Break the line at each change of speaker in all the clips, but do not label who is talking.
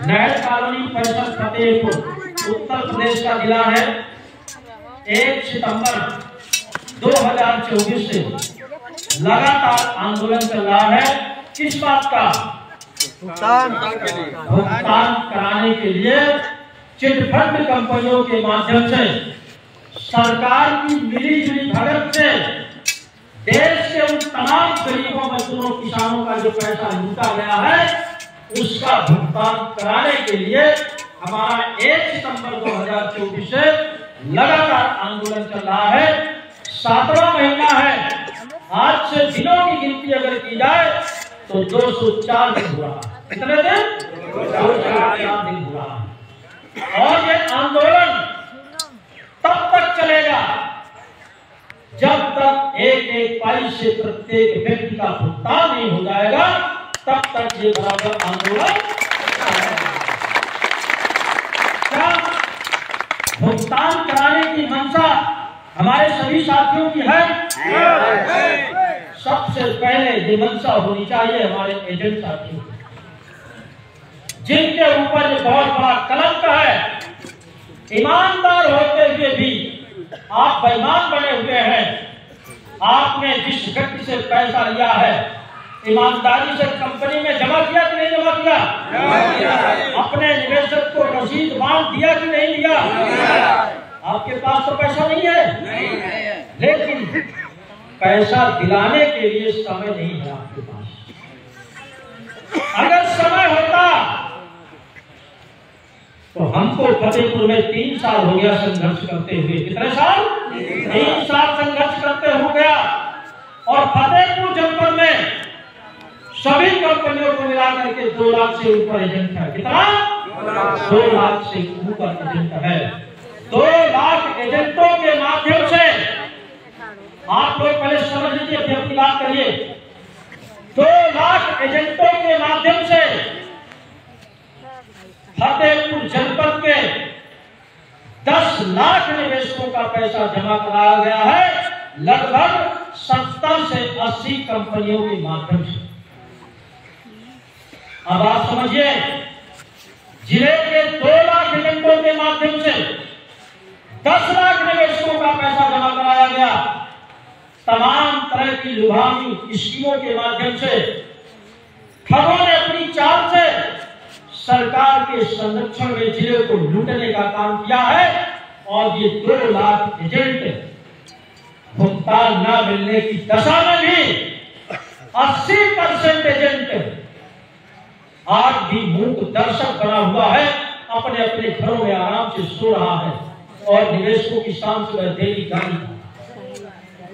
नहर कॉलोनी परिसर फतेहपुर उत्तर प्रदेश का जिला है। 1 सितंबर 2024 से लगातार आंदोलन चल रहा है। किस बात का? भुगतान कराने के लिए चिटफंड कंपनियों के माध्यम से सरकार की मिलीजुली भगत से देश के उन तमाम गरीबों, मजदूरों, किसानों का जो पैसा लूटा गया है उसका भुगतान कराने के लिए हमारा 1 सितंबर 2024 से लगातार आंदोलन चल रहा है। 7वां महीना है। आज से दिनों की गिनती अगर की जाए तो 204 दिन हुआ। कितने दिन? 204 दिन हुआ। और ये आंदोलन तब तक चलेगा जब तक एक पाई से प्रत्येक व्यक्ति का भुगतान नहीं हो जाएगा, तब तक ये बराबर आंदोलन। क्या भुगतान कराने की मंशा हमारे सभी साथियों की है? सबसे पहले ये मंशा होनी चाहिए हमारे एजेंट साथियों की, जिनके ऊपर ये बहुत बड़ा कलंक है। ईमानदार होते हुए भी आप बेईमान बने हुए हैं। आपने जिस व्यक्ति से पैसा लिया है ईमानदारी से कंपनी में जमा किया कि नहीं जमा किया? अपने निवेशक को रसीद बांध दिया कि नहीं दिया? आपके पास तो पैसा नहीं है, लेकिन पैसा दिलाने के लिए समय नहीं है आपके पास। अगर समय होता तो हमको फतेहपुर में 3 साल हो गया संघर्ष करते हुए। कितने साल? 3 साल संघर्ष करते हो गया। और फतेहपुर जनपद में सभी कंपनियों को मिला करके 2 लाख से ऊपर एजेंट है। कितना? 2 लाख से ऊपर एजेंट है। 2 लाख एजेंटों के माध्यम से आप लोग पहले समझ लीजिए, फिर अपनी बात करिए। 2 लाख एजेंटों के माध्यम से फतेहपुर जनपद के 10 लाख निवेशकों का पैसा जमा कराया गया है, लगभग 70 से 80 कंपनियों के माध्यम से। अब आप समझिए, जिले के 2 लाख एजेंटों के माध्यम से 10 लाख निवेशकों का पैसा जमा कराया गया। तमाम तरह की लुभावनी स्कीमों के माध्यम से खबरों ने अपनी चाल से सरकार के संरक्षण में जिले को लूटने का काम किया है। और ये 2 लाख एजेंट भुगतान न मिलने की दशा में भी 80% एजेंट आज भी मूक दर्शक बना हुआ है, अपने अपने घरों में आराम से सो रहा है और निवेशकों की शाम सुबह डेली गाली।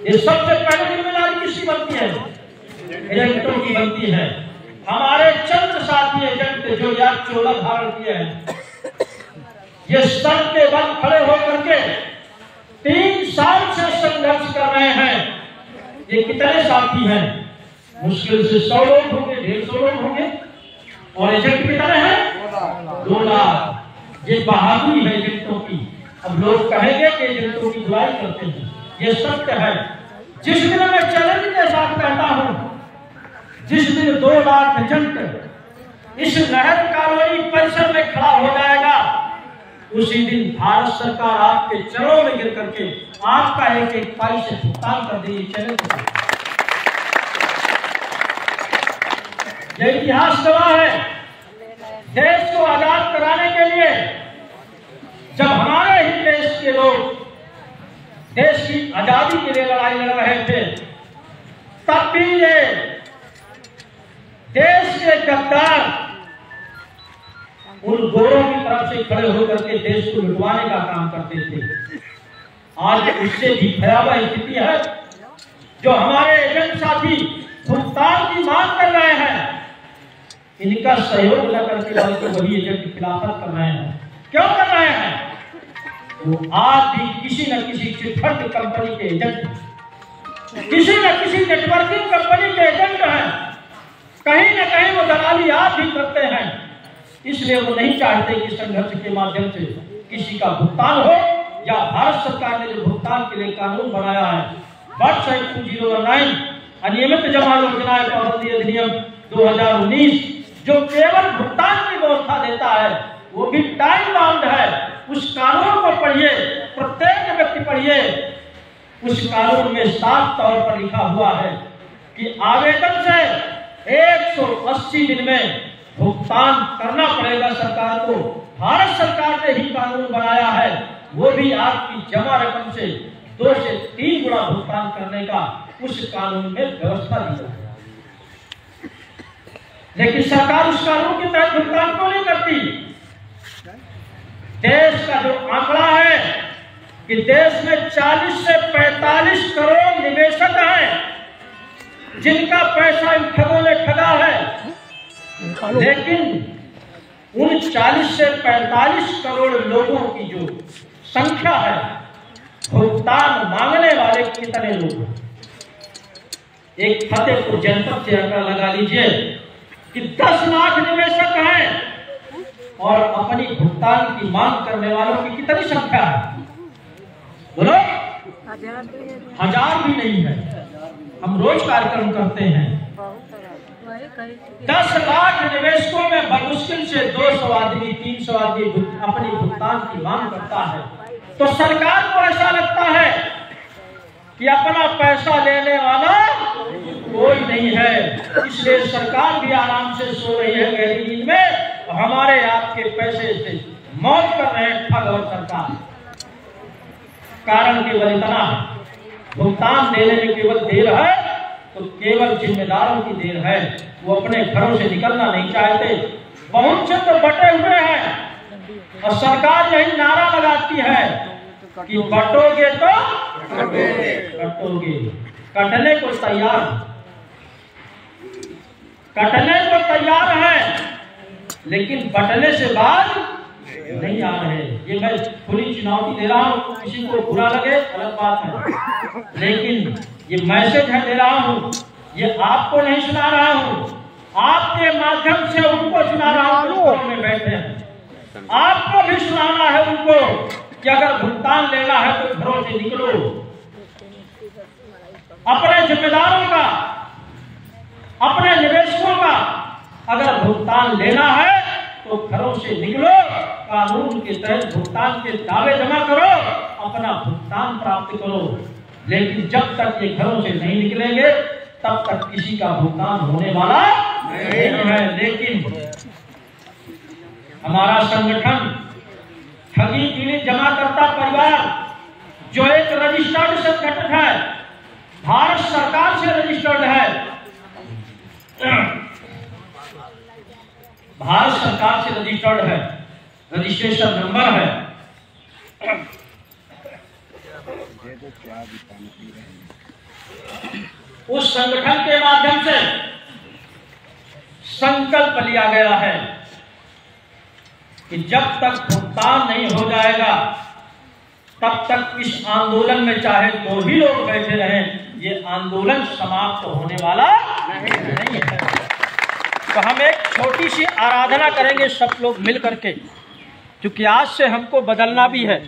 ये सबसे पहले जिम्मेदारी किसकी बनती है? एजेंटों की बनती है। हमारे चंद साथी एजेंट जो यार चोला धारण किए हैं, ये सर के बल खड़े होकर के 3 साल से संघर्ष कर रहे हैं। ये कितने साथी हैं? मुश्किल से 100 लोग होंगे, 150 लोग होंगे। और एजेंट कितने हैं? 2 लाख। ये बहादुरी है एजेंटों की। अब लोग कहेंगे कि एजेंटों की बुराई करते हैं, ये सत्य है। जिस दिन मैं चैलेंज के साथ कहता हूं, जिस दिन 2 लाख एजेंट इस नहर कॉलोनी परिसर में खड़ा हो जाएगा, उसी दिन भारत सरकार आपके चरणों में गिर करके आपका एक पाई से भुगतान कर देगी। चैलेंज ये इतिहास गवाह है। देश को आजाद कराने के लिए जब हमारे ही देश के लोग देश की आजादी के लिए लड़ाई लड़ रहे थे, तब भी ये देश के गद्दार उन गोरों की तरफ से खड़े होकर के देश को लुटवाने का काम करते थे। आज इससे भी भयावह स्थिति है। जो हमारे एजेंट साथी भुगतान की मांग कर रहे हैं, इनका सहयोग न करके बल्कि वही एजेंट की खिलाफत कर रहे हैं। क्यों कर रहे हैं? वो आज भी किसी न किसी चिटफंड कंपनी के एजेंट, किसी न किसी नेटवर्किंग कंपनी के एजेंट हैं। कहीं न कहीं वो दलाली आप भी करते हैं। इसलिए वो नहीं चाहते कि संघर्ष के माध्यम से किसी का भुगतान हो, या भारत सरकार ने जो भुगतान के लिए कानून बनाया है वर्ष 2009 अनियमित जमा योजनाएं पाबंदी अधिनियम 2019, जो केवल भुगतान की व्यवस्था है, वो भी टाइम बाउंड है। उस कानून को पढ़िए, प्रत्येक व्यक्ति पढ़िए। उस कानून में साफ तौर पर लिखा हुआ है कि आवेदन से 180 दिन में भुगतान करना पड़ेगा सरकार को। भारत सरकार ने ही कानून बनाया है, वो भी आपकी जमा रकम से 2 से 3 गुना भुगतान करने का उस कानून में व्यवस्था दी है। लेकिन सरकार उस कानून के तहत भुगतान क्यों नहीं करती? देश का जो आंकड़ा है कि देश में 40 से 45 करोड़ निवेशक हैं जिनका पैसा इन ठगों ने ठगा है, लेकिन उन 40 से 45 करोड़ लोगों की जो संख्या है, भुगतान मांगने वाले कितने लोग हैं? एक फतेहपुर जनपद से आंकड़ा लगा लीजिए कि 10 लाख निवेशक हैं और अपनी भुगतान की मांग करने वालों की कितनी संख्या है? बोलो, 1000 भी नहीं है। हम रोज कार्यक्रम करते हैं। 10 लाख निवेशकों में बमुश्किल से 200 आदमी 300 आदमी अपनी भुगतान की मांग करता है। तो सरकार को ऐसा लगता है कि अपना पैसा लेने वाला कोई नहीं है, इसलिए सरकार भी आराम से सो रही है गहरी नींद में, और हमारे आपके पैसे से मौज कर रहे हैं ठग और सरकार। कारण केवल इतना है, भुगतान देने में केवल देर है तो केवल जिम्मेदारों की देर है। वो अपने घरों से निकलना नहीं चाहते। बहुत से तो बटे हुए हैं और सरकार यही नारा लगाती है कि बटोगे तो कटोगे। कटने को तैयार, कटने को तैयार है, लेकिन बटने से बाद नहीं आ रहे। ये मैं खुली चुनौती दे रहा हूँ, किसी को बुरा लगे अलग बात है, लेकिन ये मैसेज है दे रहा हूँ। ये आपको नहीं सुना रहा हूँ, आपके माध्यम से उनको सुना रहा हूँ जो घरों में बैठे हैं। आपको भी सुनाना है उनको कि अगर भुगतान लेना है तो घरों से निकलो। अपने जिम्मेदारों का, अपने निवेशकों का अगर भुगतान लेना है तो घरों से निकलो, कानून के तहत भुगतान के दावे जमा करो, अपना भुगतान प्राप्त करो। लेकिन जब तक ये घरों से नहीं निकलेंगे तब तक किसी का भुगतान होने वाला नहीं है। लेकिन हमारा संगठन ठगी पीड़ित जमाकर्ता परिवार जो एक रजिस्टर्ड संगठन है, भारत सरकार से रजिस्टर्ड है, भारत सरकार से रजिस्टर्ड है, रजिस्ट्रेशन नंबर है। उस संगठन के माध्यम से संकल्प लिया गया है कि जब तक भुगतान नहीं हो जाएगा तब तक इस आंदोलन में चाहे 2 ही लोग बैठे रहें, ये आंदोलन समाप्त होने वाला नहीं है। तो हम एक छोटी सी आराधना करेंगे सब लोग मिल करके, क्योंकि आज से हमको बदलना भी है,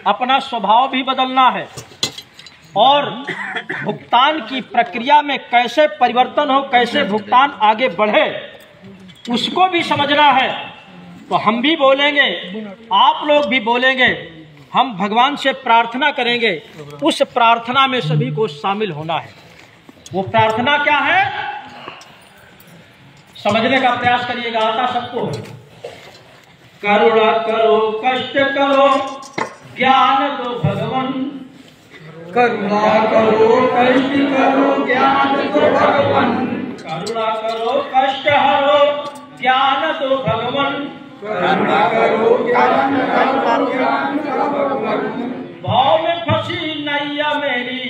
अपना स्वभाव भी बदलना है और भुगतान की प्रक्रिया में कैसे परिवर्तन हो, कैसे भुगतान आगे बढ़े, उसको भी समझना है। तो हम भी बोलेंगे, आप लोग भी बोलेंगे, हम भगवान से प्रार्थना करेंगे। उस प्रार्थना में सभी को शामिल होना है। वो प्रार्थना क्या है, समझने का प्रयास करिएगा, आता सबको है। करुणा करो, कष्ट करो, ज्ञान दो भगवान।
करुणा करो, कष्ट करो, ज्ञान दो भगवान।
करुणा करो, कष्ट हरो, ज्ञान दो भगवान।
करुणा करो, ज्ञान दो भगवान।
भाव में फंसी नैया मेरी,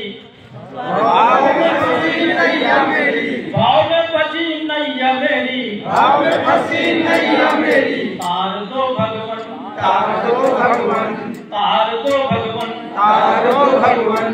भाव में फंसी नैया मेरी,
भाव में फंसी नैया मेरी,
भाव में फंसी नैया मेरी।
तार दो भगवान,
तार दो भगवान,
तार दो भगवान,
तार दो भगवान।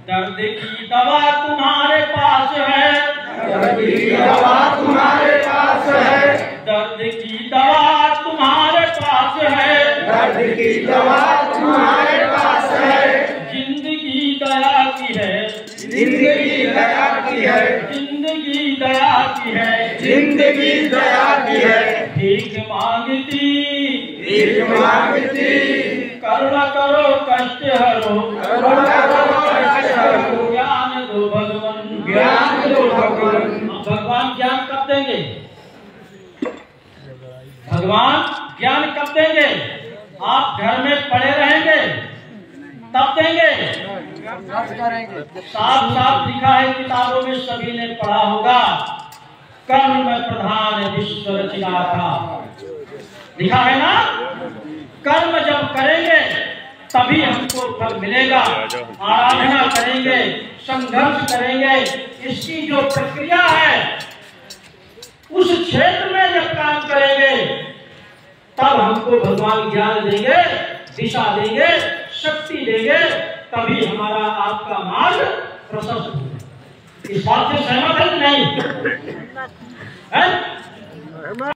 दर्द की दवा तुम्हारे पास है,
दर्द की दवा तुम्हारे पास है,
दर्द की दवा तुम्हारे पास है,
दर्द की दवा तुम्हारे पास है।
जिंदगी दया की है,
जिंदगी दया की है,
जिंदगी दया की है,
जिंदगी दया की है।
भीख मांगती करुणा करो कष्ट हरो ज्ञान दो भगवान भगवान ज्ञान कब देंगे? भगवान ज्ञान कब देंगे? आप घर में पड़े रहेंगे तब देंगे। साफ साफ लिखा है किताबों में, सभी ने पढ़ा होगा, कर्म में प्रधान विश्व रचना था। लिखा है ना, कर्म जब करेंगे तभी हमको फल मिलेगा। आराधना करेंगे, संघर्ष करेंगे, इसकी जो प्रक्रिया है उस क्षेत्र में जब काम करेंगे तब हमको भगवान ज्ञान देंगे, दिशा देंगे, शक्ति देंगे, तभी हमारा आपका मार्ग प्रशस्त होगा। इस बात से सहमत है कि नहीं?